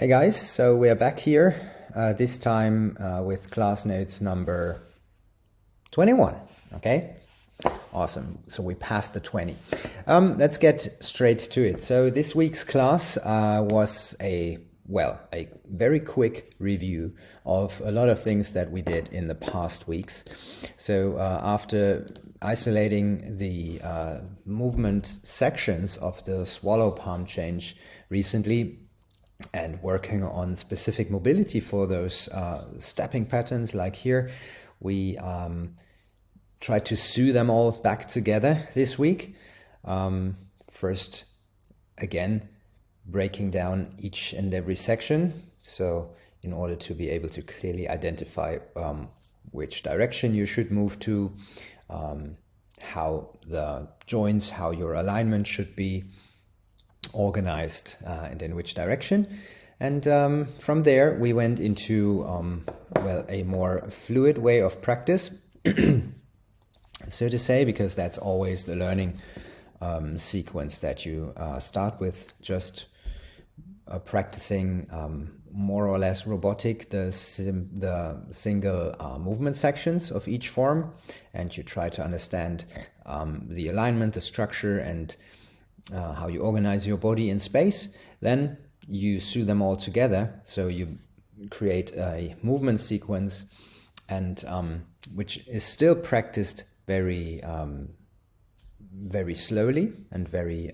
Hey guys, so we are back here, this time with class notes number 21, okay? Awesome, so we passed the 20. Let's get straight to it. So this week's class was a very quick review of a lot of things that we did in the past weeks. So after isolating the movement sections of the swallow palm change recently, and working on specific mobility for those stepping patterns like here, we try to sew them all back together this week. First, again, breaking down each and every section. So in order to be able to clearly identify which direction you should move to, how the joints, how your alignment should be organized and in which direction. And from there we went into a more fluid way of practice, so to say, because that's always the learning sequence, that you start with just practicing more or less robotic the single movement sections of each form, and you try to understand the alignment, the structure, and how you organize your body in space. Then you sew them all together, so you create a movement sequence, and which is still practiced very slowly and very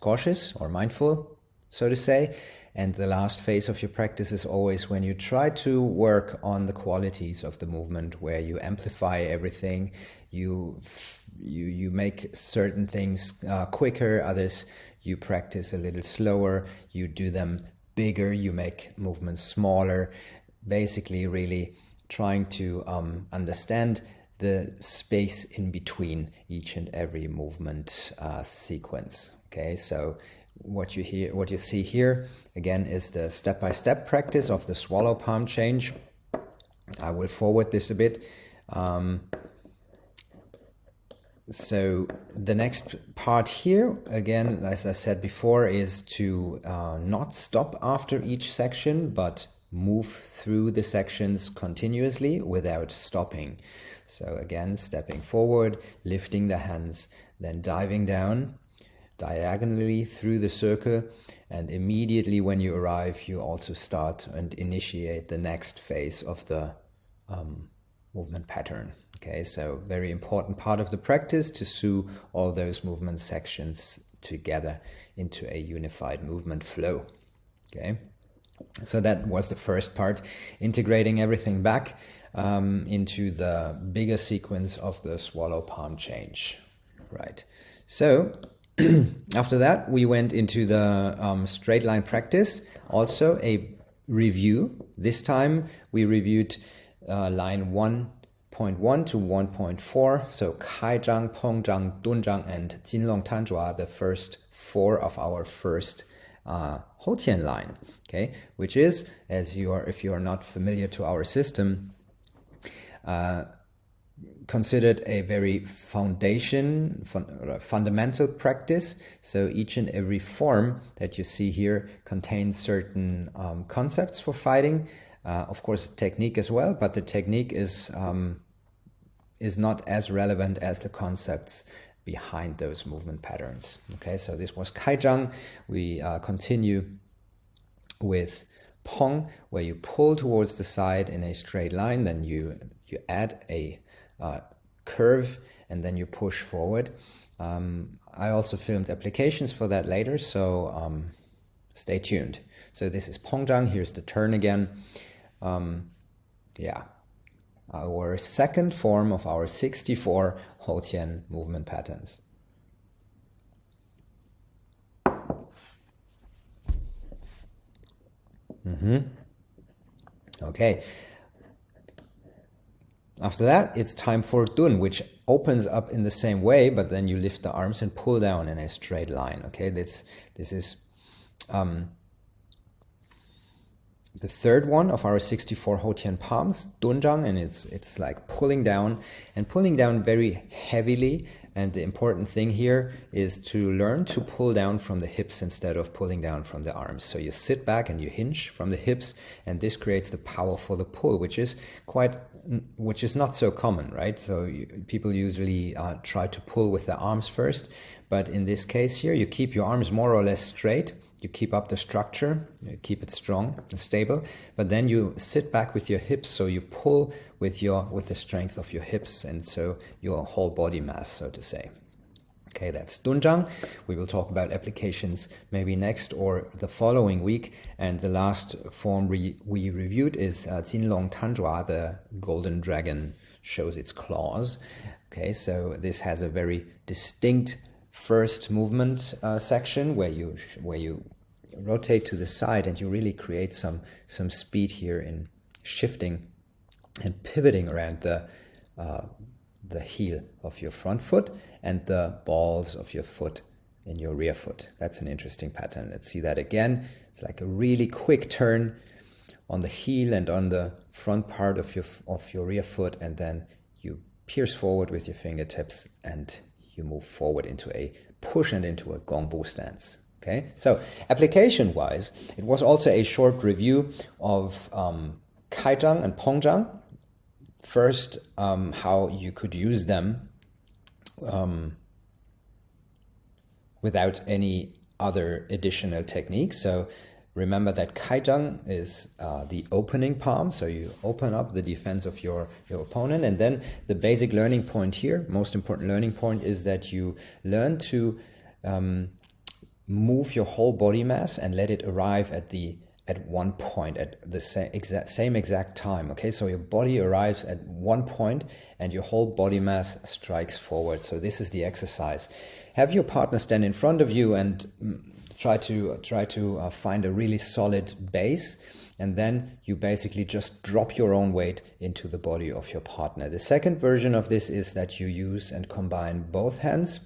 cautious or mindful, so to say. And the last phase of your practice is always when you try to work on the qualities of the movement, where you amplify everything, you make certain things quicker, others you practice a little slower, you do them bigger, you make movements smaller, basically really trying to understand the space in between each and every movement sequence. Okay, so what you see here again is the step-by-step practice of the swallow palm change. I will forward this a bit. So the next part here, again, as I said before, is to not stop after each section, but move through the sections continuously without stopping. So again, stepping forward, lifting the hands, then diving down diagonally through the circle, and immediately when you arrive, you also start and initiate the next phase of the movement pattern. Okay, so very important part of the practice, to sew all those movement sections together into a unified movement flow. Okay, so that was the first part, integrating everything back into the bigger sequence of the swallow palm change. Right, so after that we went into the straight line practice, also a review. This time we reviewed line 1.1 to 1.4, so Kai Zhang, Peng Zhang, Dun Zhang, and Jin Long Tan Zhua, the first four of our first Houtian line. Okay, which is, if you are not familiar to our system, considered a very fundamental practice. So each and every form that you see here contains certain concepts for fighting. Of course, technique as well, but the technique is not as relevant as the concepts behind those movement patterns. Okay, so this was Kai Zhang. We continue with Peng, where you pull towards the side in a straight line, then you add a curve, and then you push forward. I also filmed applications for that later, so stay tuned. So this is Peng Zhang. Here's the turn again. Our second form of our 64 Houtian movement patterns. Okay. After that, it's time for Dun, which opens up in the same way, but then you lift the arms and pull down in a straight line. Okay, this is the third one of our 64 Houtian palms, Dun Zhang, and it's like pulling down very heavily, And the important thing here is to learn to pull down from the hips instead of pulling down from the arms. So you sit back and you hinge from the hips, and this creates the power for the pull, which is not so common, right? So people usually try to pull with their arms first, but in this case here, you keep your arms more or less straight. You keep up the structure, you keep it strong and stable, but then you sit back with your hips, so you pull with the strength of your hips, and so your whole body mass, so to say. Okay, that's Dunzhang. We will talk about applications maybe next or the following week. And the last form we reviewed is Jinlong Tanzhua, the golden dragon shows its claws. Okay, so this has a very distinct first movement section where you rotate to the side, and you really create some speed here in shifting and pivoting around the heel of your front foot and the balls of your foot in your rear foot. That's an interesting pattern. Let's see that again. It's like a really quick turn on the heel and on the front part of your rear foot, and then you pierce forward with your fingertips and you move forward into a push and into a gongbu stance. Okay, so application-wise, it was also a short review of Kaizhang and Pongzhang. First, how you could use them without any other additional techniques. So remember that Kaizhang is the opening palm, so you open up the defense of your opponent, and then the basic learning point here, most important learning point, is that you learn to move your whole body mass and let it arrive at one point at the same exact time. Okay, so your body arrives at one point and your whole body mass strikes forward. So this is the exercise. Have your partner stand in front of you and try to find a really solid base, and then you basically just drop your own weight into the body of your partner. The second version of this is that you use and combine both hands.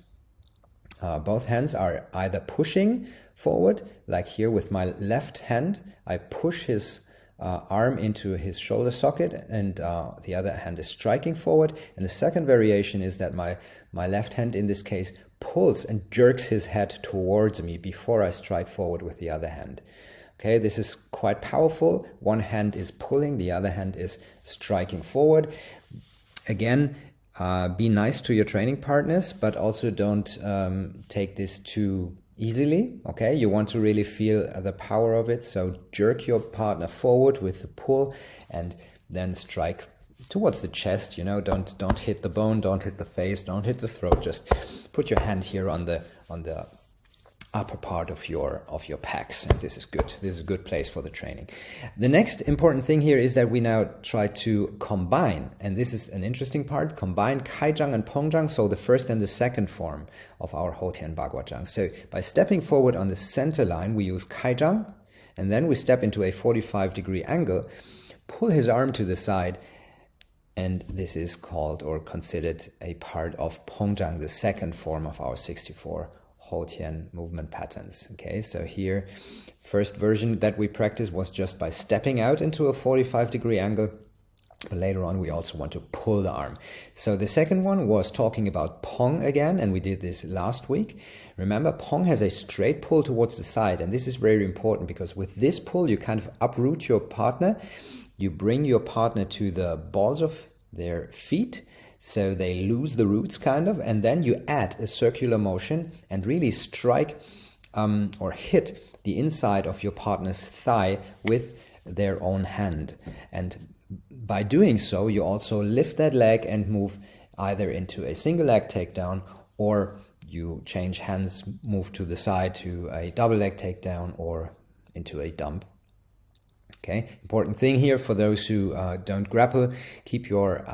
Both hands are either pushing forward, like here with my left hand, I push his arm into his shoulder socket, and the other hand is striking forward. And the second variation is that my left hand in this case pulls and jerks his head towards me before I strike forward with the other hand. Okay, this is quite powerful. One hand is pulling, the other hand is striking forward. Again, be nice to your training partners, but also don't take this too easily. Okay, you want to really feel the power of it. So jerk your partner forward with the pull, and then strike towards the chest. You know, don't hit the bone, don't hit the face, don't hit the throat. Just put your hand here on the upper part of your pecs, and this is good. This is a good place for the training. The next important thing here is that we now try to combine, and this is an interesting part, combine Kaizhang and Pongzhang, so the first and the second form of our Houtian Bagua Zhang. So by stepping forward on the center line, we use Kaizhang, and then we step into a 45-degree angle, pull his arm to the side, and this is called or considered a part of Pongzhang, the second form of our 64 Houtian movement patterns. Okay, so here, first version that we practiced was just by stepping out into a 45-degree angle. But later on, we also want to pull the arm. So the second one was talking about Pong again, and we did this last week. Remember, Pong has a straight pull towards the side, and this is very important because with this pull, you kind of uproot your partner. You bring your partner to the balls of their feet, so they lose the roots kind of, and then you add a circular motion and really strike or hit the inside of your partner's thigh with their own hand. And by doing so, you also lift that leg and move either into a single leg takedown, or you change hands, move to the side to a double leg takedown or into a dump. Okay, important thing here for those who don't grapple, keep your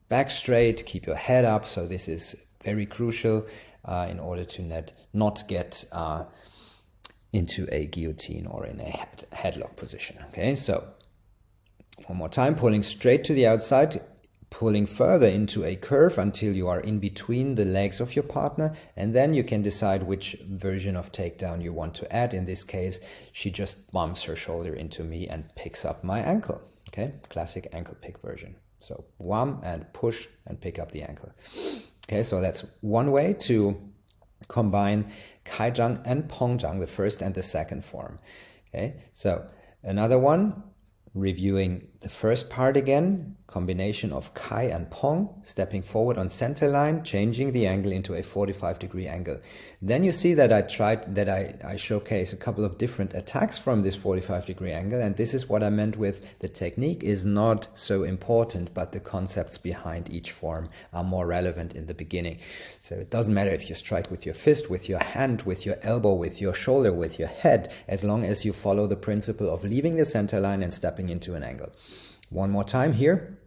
back straight, keep your head up. So this is very crucial in order to not get into a guillotine or in a headlock position. Okay, so one more time, pulling straight to the outside, pulling further into a curve until you are in between the legs of your partner, and then you can decide which version of takedown you want to add. In this case, she just bumps her shoulder into me and picks up my ankle. Okay, classic ankle pick version. So wham and push and pick up the ankle. Okay, so that's one way to combine Kai Zhang and Pong Zhang, the first and the second form. Okay, so another one, reviewing the first part again, combination of Kai and Pong, stepping forward on center line, changing the angle into a 45-degree angle. Then you see that I showcase a couple of different attacks from this 45-degree angle, and this is what I meant with the technique is not so important, but the concepts behind each form are more relevant in the beginning. So it doesn't matter if you strike with your fist, with your hand, with your elbow, with your shoulder, with your head, as long as you follow the principle of leaving the center line and stepping into an angle. One more time here,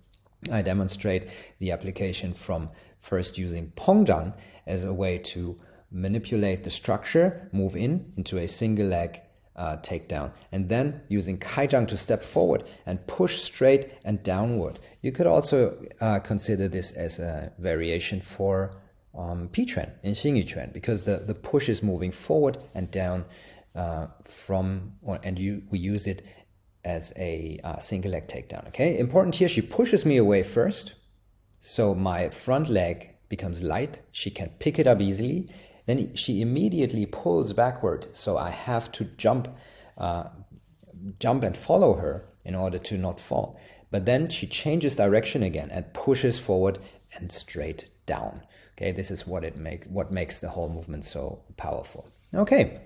I demonstrate the application from first using Pong Zhang as a way to manipulate the structure, move into a single leg takedown, and then using Kai Zhang to step forward and push straight and downward. You could also consider this as a variation for Pi-Quan in Xingyi-Quan, because the push is moving forward and down we use it as a single leg takedown. Okay, important here, she pushes me away first, so my front leg becomes light, she can pick it up easily, then she immediately pulls backward, so I have to jump and follow her in order to not fall. But then she changes direction again and pushes forward and straight down. Okay, this is what makes the whole movement so powerful. Okay.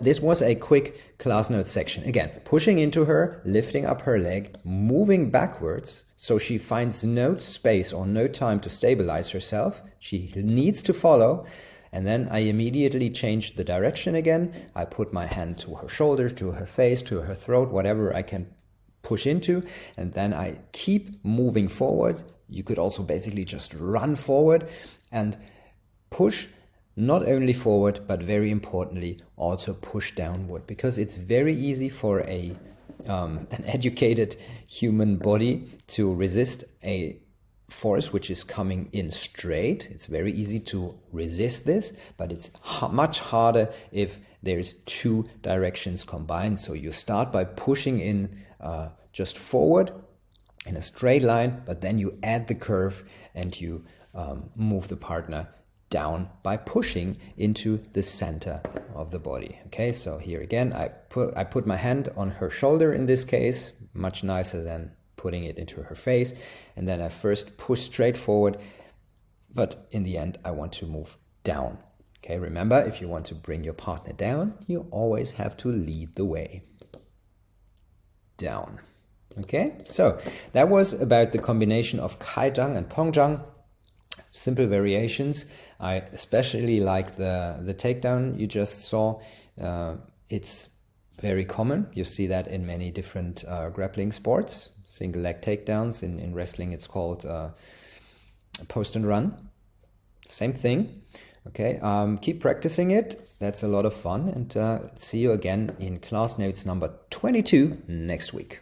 This was a quick class note section. Again, pushing into her, lifting up her leg, moving backwards, so she finds no space or no time to stabilize herself. She needs to follow. And then I immediately change the direction again. I put my hand to her shoulder, to her face, to her throat, whatever I can push into. And then I keep moving forward. You could also basically just run forward and push. Not only forward, but very importantly, also push downward, because it's very easy for an educated human body to resist a force which is coming in straight. It's very easy to resist this, but it's much harder if there's two directions combined. So you start by pushing in just forward in a straight line, but then you add the curve and you move the partner down by pushing into the center of the body. Okay, so here again, I put my hand on her shoulder in this case, much nicer than putting it into her face, and then I first push straight forward, but in the end I want to move down. Okay, remember, if you want to bring your partner down, you always have to lead the way. Down. Okay, so that was about the combination of Kai Zhang and Pong Zhang. Simple variations. I especially like the takedown you just saw. It's very common. You see that in many different grappling sports. Single leg takedowns. In wrestling it's called post and run. Same thing. Okay, keep practicing it. That's a lot of fun. And see you again in class notes number 22 next week.